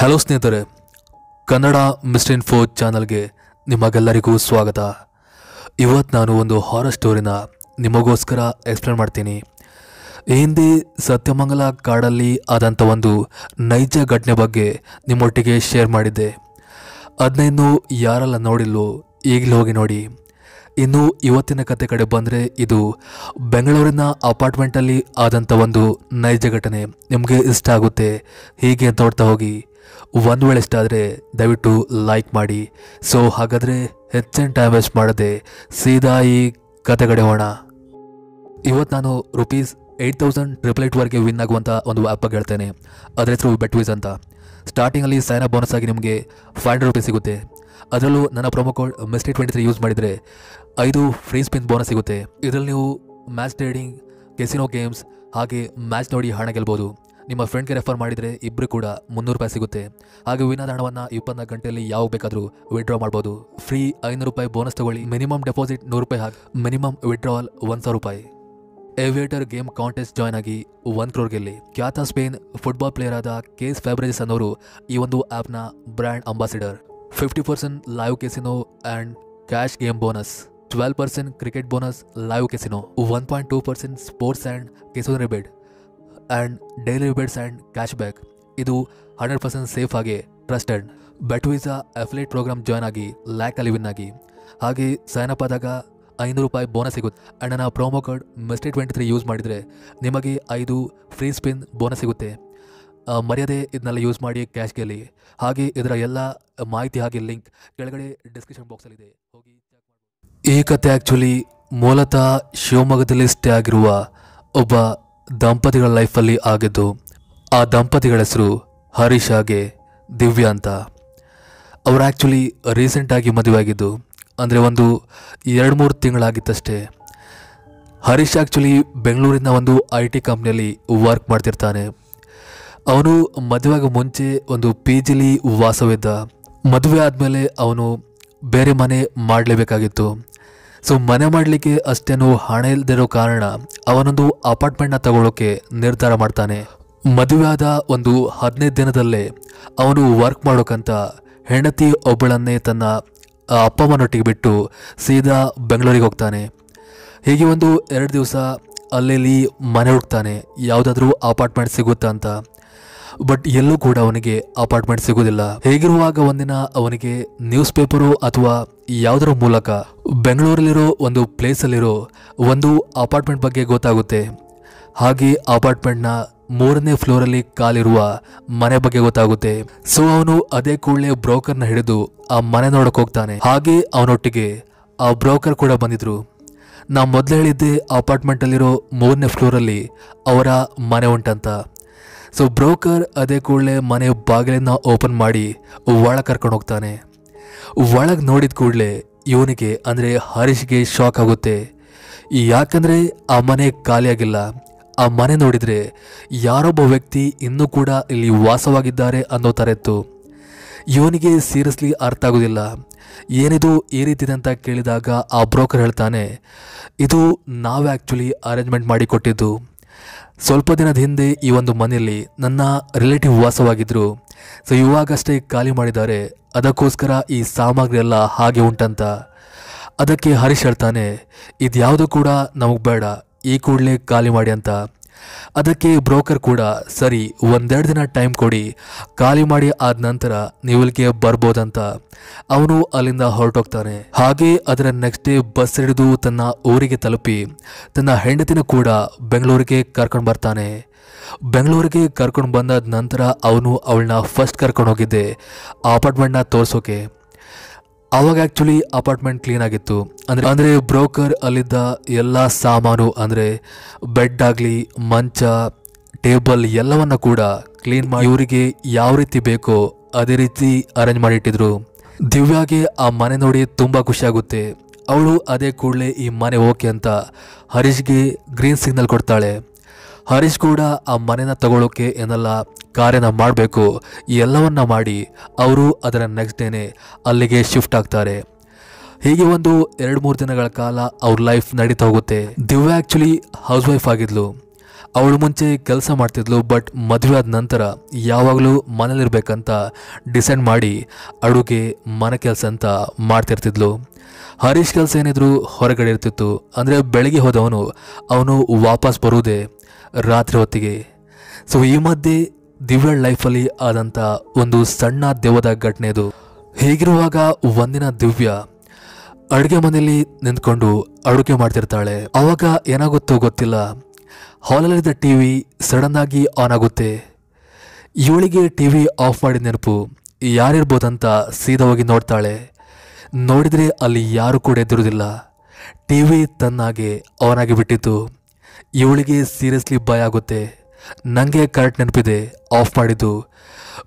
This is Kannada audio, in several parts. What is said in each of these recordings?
ಹಲೋ ಸ್ನೇಹಿತರೆ, ಕನ್ನಡ ಮಿಸ್ಟರ್ ಇನ್ಫೋ ಚಾನಲ್ಗೆ ನಿಮಗೆಲ್ಲರಿಗೂ ಸ್ವಾಗತ. ಇವತ್ತು ನಾನು ಒಂದು ಹಾರರ್ ಸ್ಟೋರಿನ ನಿಮಗೋಸ್ಕರ ಎಕ್ಸ್ಪ್ಲೇನ್ ಮಾಡ್ತೀನಿ. ಈ ಹಿಂದೆ ಸತ್ಯಮಂಗಲ ಕಾಡಲ್ಲಿ ಆದಂಥ ಒಂದು ನೈಜ ಘಟನೆ ಬಗ್ಗೆ ನಿಮ್ಮೊಟ್ಟಿಗೆ ಶೇರ್ ಮಾಡಿದ್ದೆ. ಅದನ್ನ ಇನ್ನೂ ಯಾರೆಲ್ಲ ನೋಡಿಲ್ಲೋ ಈಗಲೂ ಹೋಗಿ ನೋಡಿ. ಇನ್ನು ಇವತ್ತಿನ ಕತೆ ಕಡೆ ಬಂದರೆ ಇದು ಬೆಂಗಳೂರಿನ ಅಪಾರ್ಟ್ಮೆಂಟಲ್ಲಿ ಆದಂಥ ಒಂದು ನೈಜ ಘಟನೆ. ನಿಮಗೆ ಇಷ್ಟ ಆಗುತ್ತೆ ಹೀಗೆ ನೋಡ್ತಾ ಹೋಗಿ. ಒಂದು ವೇಳೆ ಇಷ್ಟ ಆದರೆ ದಯವಿಟ್ಟು ಲೈಕ್ ಮಾಡಿ. ಸೊ ಹಾಗಾದರೆ ಹೆಚ್ಚಿನ ಟೈಮ್ ವೇಸ್ಟ್ ಮಾಡದೆ ಸೀದಾ ಈ ಕತೆ ಕಡೆ ಹೋಗೋಣ. ಇವತ್ತು ನಾನು ₹8,888ವರೆಗೆ ವಿನ್ ಆಗುವಂಥ ಒಂದು ಆ್ಯಪ್ ಬಗ್ಗೆ ಹೇಳ್ತೇನೆ. ಅದರ ಹೆಸರು ಬೆಟ್ವಿಸ್ ಅಂತ. ಸ್ಟಾರ್ಟಿಂಗಲ್ಲಿ ಸೈನ್ ಅಪ್ ಬೋನಸ್ ಆಗಿ ನಿಮಗೆ ₹500 ಸಿಗುತ್ತೆ. ಅದರಲ್ಲೂ ನನ್ನ ಪ್ರೊಮೋ ಕೋಡ್ ಮಿಸ್ಟರ್23 ಯೂಸ್ ಮಾಡಿದರೆ 5 ಫ್ರೀ ಸ್ಪಿನ್ ಬೋನಸ್ ಸಿಗುತ್ತೆ. ಇದರಲ್ಲಿ ನೀವು ಮ್ಯಾಚ್ ಟ್ರೇಡಿಂಗ್, ಕೆಸಿನೋ ಗೇಮ್ಸ್ ಹಾಗೆ ಮ್ಯಾಚ್ ನೋಡಿ ಹಣ ಗೆಲ್ಬೋದು. ನಿಮ್ಮ ಫ್ರೆಂಡ್ಗೆ ರೆಫರ್ ಮಾಡಿದರೆ ಇಬ್ಬರು ಕೂಡ ₹300 ಸಿಗುತ್ತೆ. ಹಾಗೆ ವಿನಾದ ಹಣವನ್ನು 24 ಗಂಟೆಯಲ್ಲಿ ಯಾವಾಗ ಬೇಕಾದರೂ ವಿಡ್ರಾ ಮಾಡ್ಬೋದು. ಫ್ರೀ ₹500 ಬೋನಸ್ ತಗೊಳ್ಳಿ. ಮಿನಿಮಮ್ ಡೆಪಾಸಿಟ್ ₹100 ಹಾಕಿ minimum withdrawal ₹1,000. Aviator game contest join ಆಗಿ 1 crore ಗೆಲ್ಲಿ. ಖ್ಯಾತ ಸ್ಪೇನ್ ಫುಟ್ಬಾಲ್ ಪ್ಲೇಯರ್ ಆದ ಕೇಸ್ ಫ್ಯಾಬ್ರೆಜಸ್ ಅನ್ನೋರು ಈ ಒಂದು ಆ್ಯಪ್ನ brand ambassador. 50% live casino and cash game bonus, 12% cricket bonus live casino, 1.2% sports and casino rebate and daily rebates and cash back. ಇದು 100% ಸೇಫ್ ಆಗಿ trusted. Betvisa affiliate programme join ಆಗಿ ಲ್ಯಾಕಲ್ಲಿ ವಿನ್ ಆಗಿ. ಹಾಗೆ ಸೈನ್ ಅಪ್ ಆದಾಗ ₹500 ಬೋನಸ್ ಸಿಗುತ್ತೆ. ಆ್ಯಂಡ್ ನನ್ನ ಪ್ರೋಮೋ ಕೋಡ್ ಮಿಸ್ಟರ್23 ಯೂಸ್ ಮಾಡಿದರೆ ನಿಮಗೆ 5 ಫ್ರೀ ಸ್ಪಿನ್ ಬೋನಸ್ ಸಿಗುತ್ತೆ. ಮರ್ಯಾದೆ ಇದನ್ನೆಲ್ಲ ಯೂಸ್ ಮಾಡಿ ಕ್ಯಾಶ್ ಗೆಲ್ಲಿ. ಹಾಗೆ ಇದರ ಎಲ್ಲ ಮಾಹಿತಿ ಹಾಗೆ ಲಿಂಕ್ ಕೆಳಗಡೆ ಡಿಸ್ಕ್ರಿಪ್ಷನ್ ಬಾಕ್ಸಲ್ಲಿದೆ, ಹೋಗಿ ಚೆಕ್ ಮಾಡಿ. ಈ ಕತೆ ಆ್ಯಕ್ಚುಲಿ ಮೂಲತಃ ಶಿವಮೊಗ್ಗದಲ್ಲಿ ಸ್ಟೇ ಆಗಿರುವ ಒಬ್ಬ ದಂಪತಿಗಳ ಲೈಫಲ್ಲಿ ಆಗಿದ್ದು. ಆ ದಂಪತಿಗಳ ಹೆಸರು ಹರೀಶ್ ಹಾಗೆ ದಿವ್ಯಾ ಅಂತ. ಅವರು ಆ್ಯಕ್ಚುಲಿ ರೀಸೆಂಟಾಗಿ ಮದುವೆ ಆಗಿದ್ದು, ಅಂದರೆ ಒಂದು 2-3 ತಿಂಗಳಾಗಿತ್ತಷ್ಟೇ. ಹರೀಶ್ ಆ್ಯಕ್ಚುಲಿ ಬೆಂಗಳೂರಿನ ಒಂದು IT ಕಂಪ್ನಿಯಲ್ಲಿ ವರ್ಕ್ ಮಾಡ್ತಿರ್ತಾನೆ. ಅವನು ಮದುವೆಗೆ ಮುಂಚೆ ಒಂದು PGಲಿ ವಾಸವಿದ್ದ. ಮದುವೆ ಆದಮೇಲೆ ಅವನು ಬೇರೆ ಮನೆ ಮಾಡಲೇಬೇಕಾಗಿತ್ತು. ಸೊ ಮನೆ ಮಾಡಲಿಕ್ಕೆ ಅಷ್ಟೇನು ಹಣ ಇಲ್ಲದಿರೋ ಕಾರಣ ಅವನೊಂದು ಅಪಾರ್ಟ್ಮೆಂಟ್ನ ತಗೊಳ್ಳೋಕೆ ನಿರ್ಧಾರ ಮಾಡ್ತಾನೆ. ಮದುವೆ ಆದ ಒಂದು 15 ದಿನದಲ್ಲೇ ಅವನು ವರ್ಕ್ ಮಾಡೋಕ್ಕಂತ ಹೆಂಡತಿ ಒಬ್ಬಳನ್ನೇ ತನ್ನ ಅಪ್ಪ ಅಮ್ಮನೊಟ್ಟಿಗೆ ಬಿಟ್ಟು ಸೀದಾ ಬೆಂಗಳೂರಿಗೆ ಹೋಗ್ತಾನೆ. ಹೀಗೆ ಒಂದು 2 ದಿವಸ ಅಲ್ಲಿ ಮನೆ ಹುಡುಕ್ತಾನೆ, ಯಾವುದಾದ್ರೂ ಅಪಾರ್ಟ್ಮೆಂಟ್ ಸಿಗುತ್ತಾ ಅಂತ. ಬಟ್ ಎಲ್ಲೂ ಕೂಡ ಅವನಿಗೆ ಅಪಾರ್ಟ್ಮೆಂಟ್ ಸಿಗೋದಿಲ್ಲ. ಹೇಗಿರುವಾಗ ಒಂದಿನ ಅವನಿಗೆ ನ್ಯೂಸ್ ಪೇಪರು ಅಥವಾ ಯಾವುದರ ಮೂಲಕ ಬೆಂಗಳೂರಲ್ಲಿರೋ ಒಂದು ಪ್ಲೇಸಲ್ಲಿರೋ ಒಂದು ಅಪಾರ್ಟ್ಮೆಂಟ್ ಬಗ್ಗೆ ಗೊತ್ತಾಗುತ್ತೆ. ಹಾಗೆ ಅಪಾರ್ಟ್ಮೆಂಟ್ನ 3ನೇ ಫ್ಲೋರಲ್ಲಿ ಕಾಲಿರುವ ಮನೆ ಬಗ್ಗೆ ಗೊತ್ತಾಗುತ್ತೆ. ಸೊ ಅವನು ಅದೇ ಕೂಡಲೇ ಬ್ರೋಕರ್ನ ಹಿಡಿದು ಆ ಮನೆ ನೋಡಕ್ಕೆ ಹೋಗ್ತಾನೆ. ಹಾಗೆ ಅವನೊಟ್ಟಿಗೆ ಆ ಬ್ರೋಕರ್ ಕೂಡ ಬಂದಿದ್ರು. ನಾ ಮೊದಲು ಹೇಳಿದ್ದೆ ಅಪಾರ್ಟ್ಮೆಂಟಲ್ಲಿರೋ 3ನೇ ಫ್ಲೋರಲ್ಲಿ ಅವರ ಮನೆ ಉಂಟಂತ. ಸೊ ಬ್ರೋಕರ್ ಅದೇ ಕೂಡಲೇ ಮನೆ ಬಾಗಿಲನ್ನು ಓಪನ್ ಮಾಡಿ ಒಳಗೆ ಕರ್ಕೊಂಡು ಹೋಗ್ತಾನೆ. ಒಳಗೆ ನೋಡಿದ ಕೂಡಲೇ ಇವನಿಗೆ ಅಂದರೆ ಹರೀಶ್ಗೆ ಶಾಕ್ ಆಗುತ್ತೆ. ಯಾಕಂದರೆ ಆ ಮನೆ ಖಾಲಿಯಾಗಿಲ್ಲ. ಆ ಮನೆ ನೋಡಿದರೆ ಯಾರೊಬ್ಬ ವ್ಯಕ್ತಿ ಇನ್ನೂ ಕೂಡ ಇಲ್ಲಿ ವಾಸವಾಗಿದ್ದಾರೆ ಅನ್ನೋ ಥರ ಇತ್ತು. ಇವನಿಗೆ ಸೀರಿಯಸ್ಲಿ ಅರ್ಥ ಆಗೋದಿಲ್ಲ, ಏನಿದು ಈ ರೀತಿ ಅಂತ ಕೇಳಿದಾಗ ಆ ಬ್ರೋಕರ್ ಹೇಳ್ತಾನೆ, ಇದು ನಾವೇ ಆ್ಯಕ್ಚುಲಿ ಅರೇಂಜ್ಮೆಂಟ್ ಮಾಡಿ ಕೊಟ್ಟಿದ್ದು. ಸ್ವಲ್ಪ ದಿನದ ಹಿಂದೆ ಈ ಒಂದು ಮನೆಯಲ್ಲಿ ನನ್ನ ರಿಲೇಟಿವ್ ವಾಸವಾಗಿದ್ದರು. ಸೊ ಇವಾಗಷ್ಟೇ ಖಾಲಿ ಮಾಡಿದ್ದಾರೆ, ಅದಕ್ಕೋಸ್ಕರ ಈ ಸಾಮಗ್ರಿ ಎಲ್ಲ ಹಾಗೆ ಉಂಟಂತ. ಅದಕ್ಕೆ ಹರೀಶ್ ಹೇಳ್ತಾನೆ, ಇದು ಯಾವುದೂ ಕೂಡ ನಮಗೆ ಬೇಡ, ಈ ಕೂಡಲೇ ಖಾಲಿ ಮಾಡಿ ಅಂತ. ಅದಕ್ಕೆ ಬ್ರೋಕರ್ ಕೂಡ ಸರಿ 1-2 ದಿನ ಟೈಮ್ ಕೊಡಿ, ಖಾಲಿ ಮಾಡಿ ಆದ ನಂತರ ನೀವು ಇಲ್ಲಿಗೆ ಬರ್ಬೋದಂತ ಅವನು ಅಲ್ಲಿಂದ ಹೊರಟೋಗ್ತಾನೆ. ಹಾಗೆ ಅದರ ನೆಕ್ಸ್ಟ್ ಡೇ ಬಸ್ ಹಿಡಿದು ತನ್ನ ಊರಿಗೆ ತಲುಪಿ ತನ್ನ ಹೆಂಡತಿನ ಕೂಡ ಬೆಂಗಳೂರಿಗೆ ಕರ್ಕೊಂಡು ಬರ್ತಾನೆ. ಬೆಂಗಳೂರಿಗೆ ಕರ್ಕೊಂಡು ಬಂದಾದ ನಂತರ ಅವನು ಅವಳನ್ನ ಫಸ್ಟ್ ಕರ್ಕೊಂಡು ಹೋಗಿದ್ದೆ ಆ ಅಪಾರ್ಟ್ಮೆಂಟ್ನ ತೋರಿಸೋಕೆ. ಆವಾಗ ಆ್ಯಕ್ಚುಲಿ ಅಪಾರ್ಟ್ಮೆಂಟ್ ಕ್ಲೀನ್ ಆಗಿತ್ತು. ಅಂದರೆ ಬ್ರೋಕರ್ ಅಲ್ಲಿದ್ದ ಎಲ್ಲ ಸಾಮಾನು ಅಂದರೆ ಬೆಡ್ ಆಗಲಿ, ಮಂಚ, ಟೇಬಲ್ ಎಲ್ಲವನ್ನ ಕೂಡ ಕ್ಲೀನ್ ಮಾಡಿ ಇವರಿಗೆ ಯಾವ ರೀತಿ ಬೇಕೋ ಅದೇ ರೀತಿ ಅರೇಂಜ್ ಮಾಡಿಟ್ಟಿದ್ರು. ದಿವ್ಯಾಗೆ ಆ ಮನೆ ನೋಡಿ ತುಂಬ ಖುಷಿಯಾಗುತ್ತೆ. ಅವಳು ಅದೇ ಕೂಡಲೇ ಈ ಮನೆ ಓಕೆ ಅಂತ ಹರೀಶ್ಗೆ ಗ್ರೀನ್ ಸಿಗ್ನಲ್ ಕೊಡ್ತಾಳೆ. ಹರೀಶ್ ಕೂಡ ಆ ಮನೆನ ತಗೊಳ್ಳೋಕೆ ಏನೆಲ್ಲ ಕಾರ್ಯನ ಮಾಡಬೇಕು ಎಲ್ಲವನ್ನ ಮಾಡಿ ಅವರು ಅದರ ನೆಕ್ಸ್ಟ್ ಡೇನೆ ಅಲ್ಲಿಗೆ ಶಿಫ್ಟ್ ಆಗ್ತಾರೆ. ಹೀಗೆ ಒಂದು 2-3 ದಿನಗಳ ಕಾಲ ಅವ್ರ ಲೈಫ್ ನಡೀತಾ ಹೋಗುತ್ತೆ. ದಿವ್ಯಾ ಆ್ಯಕ್ಚುಲಿ ಹೌಸ್ ವೈಫ್ ಆಗಿದ್ಲು. ಅವಳು ಮುಂಚೆ ಕೆಲಸ ಮಾಡ್ತಿದ್ಲು, ಬಟ್ ಮದುವೆ ಆದ ನಂತರ ಯಾವಾಗಲೂ ಮನೇಲಿರ್ಬೇಕಂತ ಡಿಸೈಡ್ ಮಾಡಿ ಅಡುಗೆ ಮನೆ ಕೆಲಸ ಅಂತ ಮಾಡ್ತಿರ್ತಿದ್ಲು. ಹರೀಶ್ ಕೆಲಸ ಏನಿದ್ರು ಹೊರಗಡೆ ಇರ್ತಿತ್ತು. ಅಂದರೆ ಬೆಳಗ್ಗೆ ಹೋದವನು ಅವನು ವಾಪಸ್ ಬರುವುದೇ ರಾತ್ರಿ ಹೊತ್ತಿಗೆ. ಸೊ ಈ ಮಧ್ಯೆ ದಿವ್ಯ ಲೈಫಲ್ಲಿ ಆದಂಥ ಒಂದು ಸಣ್ಣ ದೆವ್ವದ ಘಟನೆ ಇದು. ಹೀಗಿರುವಾಗ ಒಂದಿನ ದಿವ್ಯ ಅಡುಗೆ ಮನೆಯಲ್ಲಿ ನಿಂತ್ಕೊಂಡು ಅಡುಗೆ ಮಾಡ್ತಿರ್ತಾಳೆ. ಅವಾಗ ಏನಾಗುತ್ತೋ ಗೊತ್ತಿಲ್ಲ, ಹಾಲಲ್ಲಿದ್ದ ಟಿ ವಿ ಸಡನ್ ಆಗಿ ಆನ್ ಆಗುತ್ತೆ. ಇವಳಿಗೆ ಟಿ ವಿ ಆಫ್ ಮಾಡಿದ ನೆನಪು ಯಾರಿರ್ಬೋದಂತ ಸೀದಾ ಹೋಗಿ ನೋಡ್ತಾಳೆ. ನೋಡಿದರೆ ಅಲ್ಲಿ ಯಾರು ಕೂಡ ಎದುರುದಿಲ್ಲ. ಟಿ ವಿ ತನ್ನಾಗೆ ಆನ್ ಆಗಿ ಬಿಟ್ಟಿತ್ತು. ಇವಳಿಗೆ ಸೀರಿಯಸ್ಲಿ ಭಯ ಆಗುತ್ತೆ. ನನಗೆ ಕರೆಕ್ಟ್ ನೆನಪಿದೆ ಆಫ್ ಮಾಡಿದ್ದು,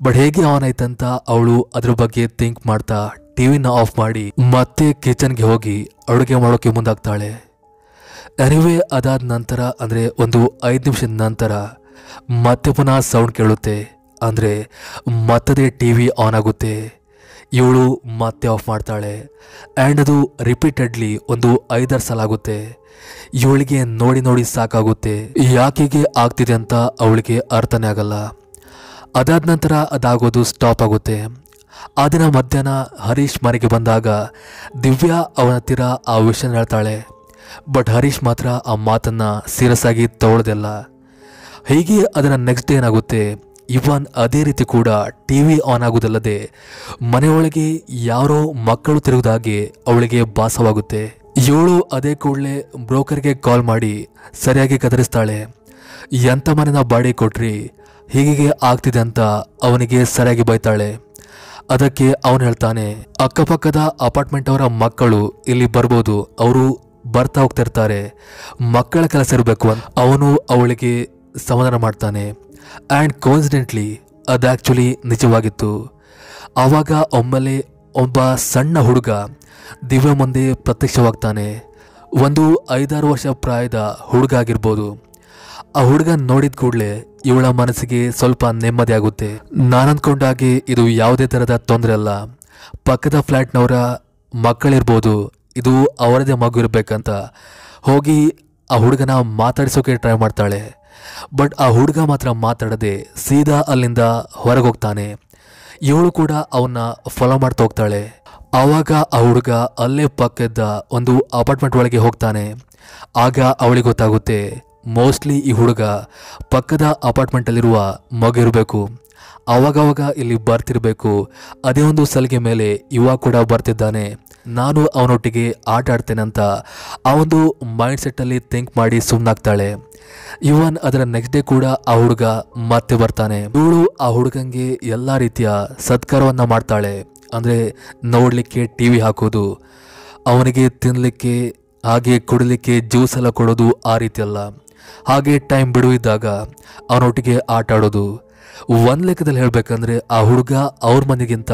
ಬಟ್ ಹೇಗೆ ಆನ್ ಆಯ್ತಂತ ಅವಳು ಅದ್ರ ಬಗ್ಗೆ ಥಿಂಕ್ ಮಾಡ್ತಾ ಟಿ ವಿನ ಆಫ್ ಮಾಡಿ ಮತ್ತೆ ಕಿಚನ್ಗೆ ಹೋಗಿ ಅಡುಗೆ ಮಾಡೋಕ್ಕೆ ಮುಂದಾಗ್ತಾಳೆ. ಎನಿವೆ ಅದಾದ ನಂತರ ಅಂದರೆ ಒಂದು 5 ನಿಮಿಷದ ನಂತರ ಮತ್ತೆ ಪುನಃ ಸೌಂಡ್ ಕೇಳುತ್ತೆ. ಅಂದರೆ ಮತ್ತದೇ ಟಿ ವಿ ಆನ್ ಆಗುತ್ತೆ. ಇವಳು ಮತ್ತೆ ಆಫ್ ಮಾಡ್ತಾಳೆ ಆ್ಯಂಡ್ ಅದು ರಿಪೀಟೆಡ್ಲಿ ಒಂದು 5-6 ಸಲ ಆಗುತ್ತೆ. ಇವಳಿಗೆ ನೋಡಿ ನೋಡಿ ಸಾಕಾಗುತ್ತೆ. ಯಾಕೆಗೆ ಆಗ್ತಿದೆ ಅಂತ ಅವಳಿಗೆ ಅರ್ಥನೇ ಆಗಲ್ಲ. ಅದಾದ ನಂತರ ಅದಾಗೋದು ಸ್ಟಾಪ್ ಆಗುತ್ತೆ. ಆ ದಿನ ಮಧ್ಯಾಹ್ನ ಹರೀಶ್ ಮನೆಗೆ ಬಂದಾಗ ದಿವ್ಯಾ ಅವನ ಹತ್ತಿರ ಆ ವಿಷಯನ ಹೇಳ್ತಾಳೆ. ಬಟ್ ಹರೀಶ್ ಮಾತ್ರ ಆ ಮಾತನ್ನು ಸೀರಿಯಸ್ ಆಗಿ ತಗೊಳ್ಳೋದಿಲ್ಲ. ಹೀಗೆ ಅದರ ನೆಕ್ಸ್ಟ್ ಡೇ ಏನಾಗುತ್ತೆ, ಇವನ್ ಅದೇ ರೀತಿ ಕೂಡ ಟಿ ವಿ ಆನ್ ಆಗುವುದಲ್ಲದೆ ಮನೆಯೊಳಗೆ ಯಾರೋ ಮಕ್ಕಳು ತಿರುಗುದಾಗೆ ಅವಳಿಗೆ ಭಾಸವಾಗುತ್ತೆ. ಇವಳು ಅದೇ ಕೂಡಲೇ ಬ್ರೋಕರ್ಗೆ ಕಾಲ್ ಮಾಡಿ ಸರಿಯಾಗಿ ಕದರಿಸ್ತಾಳೆ. ಎಂಥ ಮನೆನ ಬಾಡಿಗೆ ಕೊಟ್ರಿ, ಹೀಗೆ ಆಗ್ತಿದೆ ಅಂತ ಅವನಿಗೆ ಸರಿಯಾಗಿ ಬೈತಾಳೆ. ಅದಕ್ಕೆ ಅವನು ಹೇಳ್ತಾನೆ, ಅಕ್ಕಪಕ್ಕದ ಅಪಾರ್ಟ್ಮೆಂಟ್ ಅವರ ಮಕ್ಕಳು ಇಲ್ಲಿ ಬರ್ಬೋದು, ಅವರು ಬರ್ತಾ ಹೋಗ್ತಿರ್ತಾರೆ, ಮಕ್ಕಳ ಕೆಲಸ ಇರಬೇಕು ಅಂತ ಅವನು ಅವಳಿಗೆ ಸಮಾಧಾನ ಮಾಡ್ತಾನೆ. ಆ್ಯಂಡ್ ಕೋಇನ್ಸಿಡೆಂಟ್ಲಿ ಅದು ಆ್ಯಕ್ಚುಲಿ ನಿಜವಾಗಿತ್ತು. ಆವಾಗ ಒಮ್ಮೆಲೆ ಒಬ್ಬ ಸಣ್ಣ ಹುಡುಗ ದಿವ್ಯ ಮುಂದೆ ಪ್ರತ್ಯಕ್ಷವಾಗ್ತಾನೆ. ಒಂದು 5-6 ವರ್ಷ ಪ್ರಾಯದ ಹುಡುಗ ಆಗಿರ್ಬೋದು. ಆ ಹುಡುಗ ನೋಡಿದ ಕೂಡಲೇ ಇವಳ ಮನಸ್ಸಿಗೆ ಸ್ವಲ್ಪ ನೆಮ್ಮದಿ ಆಗುತ್ತೆ. ನಾನಂದ್ಕೊಂಡಾಗೆ ಇದು ಯಾವುದೇ ಥರದ ತೊಂದರೆ ಅಲ್ಲ, ಪಕ್ಕದ ಫ್ಲ್ಯಾಟ್ನವರ ಮಕ್ಕಳಿರ್ಬೋದು, ಇದು ಅವರದೇ ಮಗು ಇರಬೇಕಂತ ಹೋಗಿ ಆ ಹುಡುಗನ ಮಾತಾಡಿಸೋಕೆ ಟ್ರೈ ಮಾಡ್ತಾಳೆ. ಬಟ್ ಆ ಹುಡುಗ ಮಾತ್ರ ಮಾತಾಡದೆ ಸೀದಾ ಅಲ್ಲಿಂದ ಹೊರಗೆ ಹೋಗ್ತಾನೆ. ಇವಳು ಕೂಡ ಅವನ್ನ ಫಾಲೋ ಮಾಡ್ತಾ ಹೋಗ್ತಾಳೆ. ಆವಾಗ ಆ ಹುಡುಗ ಅಲ್ಲೇ ಪಕ್ಕದ ಒಂದು ಅಪಾರ್ಟ್ಮೆಂಟ್ ಒಳಗೆ ಹೋಗ್ತಾನೆ. ಆಗ ಅವಳಿಗೆ ಗೊತ್ತಾಗುತ್ತೆ, ಮೋಸ್ಟ್ಲಿ ಈ ಹುಡುಗ ಪಕ್ಕದ ಅಪಾರ್ಟ್ಮೆಂಟಲ್ಲಿರುವ ಮಗು ಇರಬೇಕು, ಆವಾಗವಾಗ ಇಲ್ಲಿ ಬರ್ತಿರ್ಬೇಕು. ಅದೇ ಒಂದು ಸಲಿಗೆ ಮೇಲೆ ಇವಾಗ ಕೂಡ ಬರ್ತಿದ್ದಾನೆ, ನಾನು ಅವನೊಟ್ಟಿಗೆ ಆಟ ಆಡ್ತೇನೆ ಅಂತ ಆ ಒಂದು ಮೈಂಡ್ ಸೆಟ್ಟಲ್ಲಿ ಥಿಂಕ್ ಮಾಡಿ ಸುಮ್ಮನಾಗ್ತಾಳೆ. ಇವನ್ ಅದರ ನೆಕ್ಸ್ಟ್ ಡೇ ಕೂಡ ಆ ಹುಡುಗ ಮತ್ತೆ ಬರ್ತಾನೆ. ಇವಳು ಆ ಹುಡುಗಂಗೆ ಎಲ್ಲ ರೀತಿಯ ಸತ್ಕಾರವನ್ನ ಮಾಡ್ತಾಳೆ. ಅಂದರೆ ನೋಡಲಿಕ್ಕೆ ಟಿ ವಿ ಹಾಕೋದು, ಅವನಿಗೆ ತಿನ್ನಲಿಕ್ಕೆ ಹಾಗೆ ಕುಡಿಲಿಕ್ಕೆ ಜ್ಯೂಸ್ ಎಲ್ಲ ಕೊಡೋದು, ಆ ರೀತಿ ಅಲ್ಲ. ಹಾಗೆ ಟೈಮ್ ಬಿಡುವಿದ್ದಾಗ ಅವನೊಟ್ಟಿಗೆ ಆಟ ಆಡೋದು. ಒಂದು ಲೆಕ್ಕದಲ್ಲಿ ಹೇಳಬೇಕಂದ್ರೆ ಆ ಹುಡುಗ ಅವ್ರ ಮನೆಗಿಂತ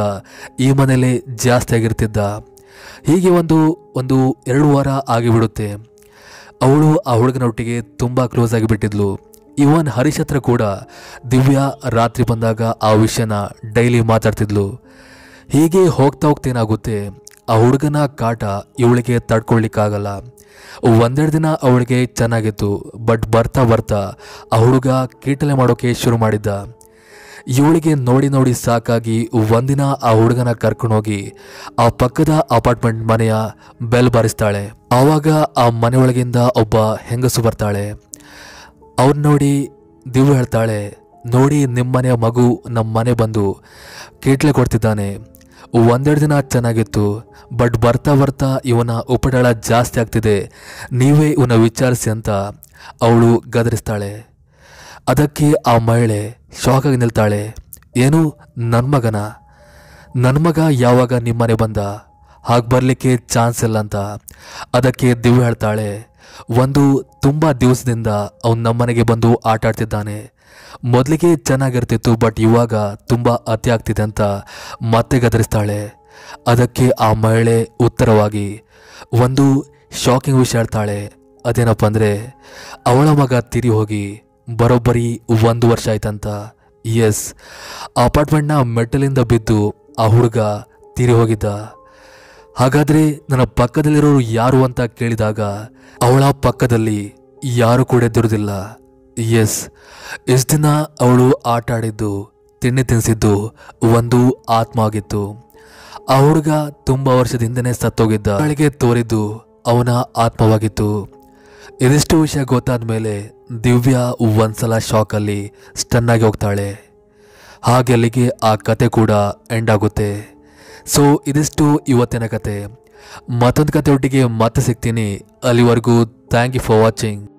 ಈ ಮನೇಲೆ ಜಾಸ್ತಿ ಆಗಿರ್ತಿದ್ದ. ಹೀಗೆ ಒಂದು 2 ವಾರ ಆಗಿಬಿಡುತ್ತೆ. ಅವಳು ಆ ಹುಡುಗನೊಟ್ಟಿಗೆ ತುಂಬ ಕ್ಲೋಸ್ ಆಗಿಬಿಟ್ಟಿದ್ಲು. ಇವನ್ ಹರೀಶ್ ಹತ್ರ ಕೂಡ ದಿವ್ಯಾ ರಾತ್ರಿ ಬಂದಾಗ ಆ ವಿಷಯನ ಡೈಲಿ ಮಾತಾಡ್ತಿದ್ಲು. ಹೀಗೆ ಹೋಗ್ತಾ ಹೋಗ್ತೇನಾಗುತ್ತೆ, ಆ ಹುಡುಗನ ಕಾಟ ಇವಳಿಗೆ ತಡ್ಕೊಳ್ಲಿಕ್ಕಾಗಲ್ಲ. 1-2 ದಿನ ಅವಳಿಗೆ ಚೆನ್ನಾಗಿತ್ತು, ಬಟ್ ಬರ್ತಾ ಬರ್ತಾ ಆ ಹುಡುಗ ಕೀಟಲೆ ಮಾಡೋಕೆ ಶುರು ಮಾಡಿದ್ದ. ಇವಳಿಗೆ ನೋಡಿ ನೋಡಿ ಸಾಕಾಗಿ ಒಂದಿನ ಆ ಹುಡುಗನ ಕರ್ಕೊಂಡೋಗಿ ಆ ಪಕ್ಕದ ಅಪಾರ್ಟ್ಮೆಂಟ್ ಮನೆಯ ಬೆಲ್ ಬಾರಿಸ್ತಾಳೆ. ಆವಾಗ ಆ ಮನೆಯೊಳಗಿಂದ ಒಬ್ಬ ಹೆಂಗಸು ಬರ್ತಾಳೆ. ಅವ್ರು ನೋಡಿ ದಿವ್ಯ ಹೇಳ್ತಾಳೆ, ನೋಡಿ ನಿಮ್ಮನೆಯ ಮಗು ನಮ್ಮ ಮನೆ ಬಂದು ಕೀಟ್ಲೆ ಕೊಡ್ತಿದ್ದಾನೆ. 1-2 ದಿನ ಚೆನ್ನಾಗಿತ್ತು, ಬಟ್ ಬರ್ತಾ ಬರ್ತಾ ಇವನ ಉಪಟಳ ಜಾಸ್ತಿ ಆಗ್ತಿದೆ, ನೀವೇ ಇವನ ವಿಚಾರಿಸಿ ಅಂತ ಅವಳು ಗದರಿಸ್ತಾಳೆ. ಅದಕ್ಕೆ ಆ ಮಹಿಳೆ ಶಾಕ್ ಆಗಿ ನಿಲ್ತಾಳೆ. ಏನು, ನನ್ನ ಮಗ ಯಾವಾಗ ನಿಮ್ಮನೆ ಬಂದ, ಹಾಗೆ ಬರಲಿಕ್ಕೆ ಚಾನ್ಸ್ ಇಲ್ಲ ಅಂತ. ಅದಕ್ಕೆ ದಿವ್ಯ ಹೇಳ್ತಾಳೆ, ತುಂಬ ದಿವಸದಿಂದ ಅವನು ನಮ್ಮನೆಗೆ ಬಂದು ಆಟ ಆಡ್ತಿದ್ದಾನೆ, ಮೊದಲಿಗೆ ಚೆನ್ನಾಗಿರ್ತಿತ್ತು, ಬಟ್ ಇವಾಗ ತುಂಬ ಅತಿ ಆಗ್ತಿದೆ ಅಂತ ಮತ್ತೆ ಗದರಿಸ್ತಾಳೆ. ಅದಕ್ಕೆ ಆ ಮಹಿಳೆ ಉತ್ತರವಾಗಿ ಒಂದು ಶಾಕಿಂಗ್ ವಿಷಯ ಹೇಳ್ತಾಳೆ. ಅದೇನಪ್ಪ ಅಂದರೆ ಅವಳ ಮಗ ತೀರಿ ಹೋಗಿ ಬರೋಬ್ಬರಿ 1 ವರ್ಷ ಆಯ್ತಂತ. ಎಸ್, ಅಪಾರ್ಟ್ಮೆಂಟ್ನ ಮೆಟ್ಟಲಿಂದ ಬಿದ್ದು ಆ ಹುಡುಗ ತೀರಿ ಹೋಗಿದ್ದ. ಹಾಗಾದರೆ ನನ್ನ ಪಕ್ಕದಲ್ಲಿರೋರು ಯಾರು ಅಂತ ಕೇಳಿದಾಗ ಅವಳ ಪಕ್ಕದಲ್ಲಿ ಯಾರು ಕೂಡ ಎದ್ದಿರೋದಿಲ್ಲ. ಎಸ್, ಇಷ್ಟು ದಿನ ಅವಳು ಆಟ ಆಡಿದ್ದು, ತಿಂಡಿ ತಿನ್ನಿಸಿದ್ದು ಒಂದು ಆತ್ಮ ಆಗಿತ್ತು. ಆ ಹುಡುಗ ತುಂಬ ವರ್ಷದ ಹಿಂದೆನೇ ಸತ್ತೋಗಿದ್ದ. ಅವಳಿಗೆ ತೋರಿದ್ದು ಅವನ ಆತ್ಮವಾಗಿತ್ತು. ಇದಿಷ್ಟು ವಿಷಯ ಗೊತ್ತಾದ ಮೇಲೆ ದಿವ್ಯಾ ಒಂದ್ಸಲ ಶಾಕಲ್ಲಿ ಸ್ಟನ್ ಆಗಿ ಹೋಗ್ತಾಳೆ. ಹಾಗೆ ಅಲ್ಲಿಗೆ ಆ ಕತೆ ಕೂಡ ಎಂಡ್ ಆಗುತ್ತೆ. ಸೊ ಇದಿಷ್ಟು ಇವತ್ತಿನ ಕತೆ. ಮತ್ತೊಂದು ಕತೆ ಒಟ್ಟಿಗೆ ಮತ್ತೆ ಸಿಗ್ತೀನಿ. ಅಲ್ಲಿವರೆಗೂ ಥ್ಯಾಂಕ್ ಯು ಫಾರ್ ವಾಚಿಂಗ್.